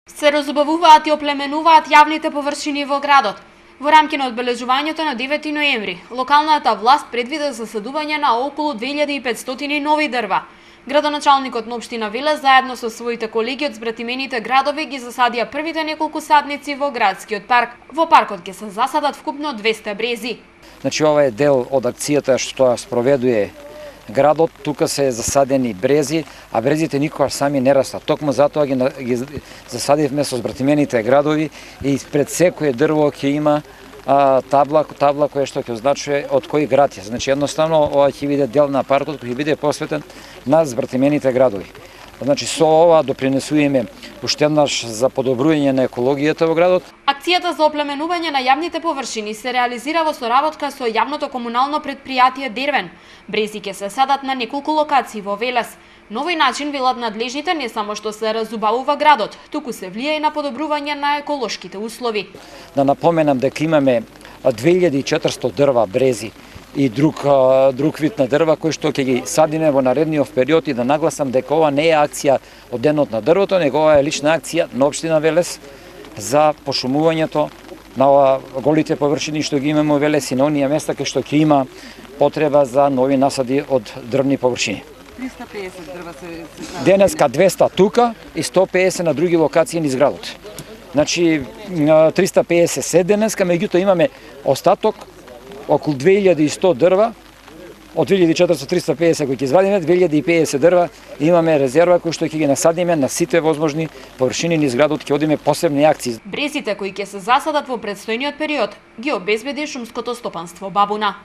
Се разубавуваат и оплеменуваат јавните површини во градот. Во рамки на одбележувањето на 9 ноември, локалната власт предвида засадување на околу 2500 нови дрва. Градоначалникот на општина Велес заедно со своите колеги од збратимените градови ги засадија првите неколку садници во градскиот парк. Во паркот ќе се засадат вкупно 200 брези. Значи ова е дел од акцијата што спроведува градот. Тука се засадени брези, а брезите никогаш сами не растат. Токму затоа ги засадивме со збратимените градови и пред секое дрво ќе има табла која што ќе означува од кој град е. Значи едноставно ова ќе биде дел на паркот кој ќе биде посветен на збратимените градови. Значи со ова допринесуваме уште еднаш за подобрување на екологијата во градот. Акцијата за оплеменување на јавните површини се реализира во соработка со јавното комунално претпријатие Дервен. Брези ќе се садат на неколку локации во Велес. На овој начин, велат надлежните, не само што се разубавува градот, туку се влија и на подобрување на еколошките услови. Да напоменам дека имаме 2400 дрва брези и друг вид на дрва кои што ќе ги садиме во наредниот период, и да нагласам дека ова не е акција од денот на дрвото, него ова е лична акција на општина Велес за пошумувањето на голите површини што ги имаме во Велес и на оние места кај што ќе има потреба за нови насади од дрвни површини. 350 дрва се Денеска 200 тука и 150 на други локации низ градот. Значи 350 се денеска, меѓутоа имаме остаток околу 2100 дрва, од 2400-350 кои ќе извадиме, 2050 дрва имаме резерва кои што ќе ги насадиме на сите возможни површини низ градот, ќе одиме посебни акции. Брезите кои ќе се засадат во предстојниот период ги обезбеди шумското стопанство Бабуна.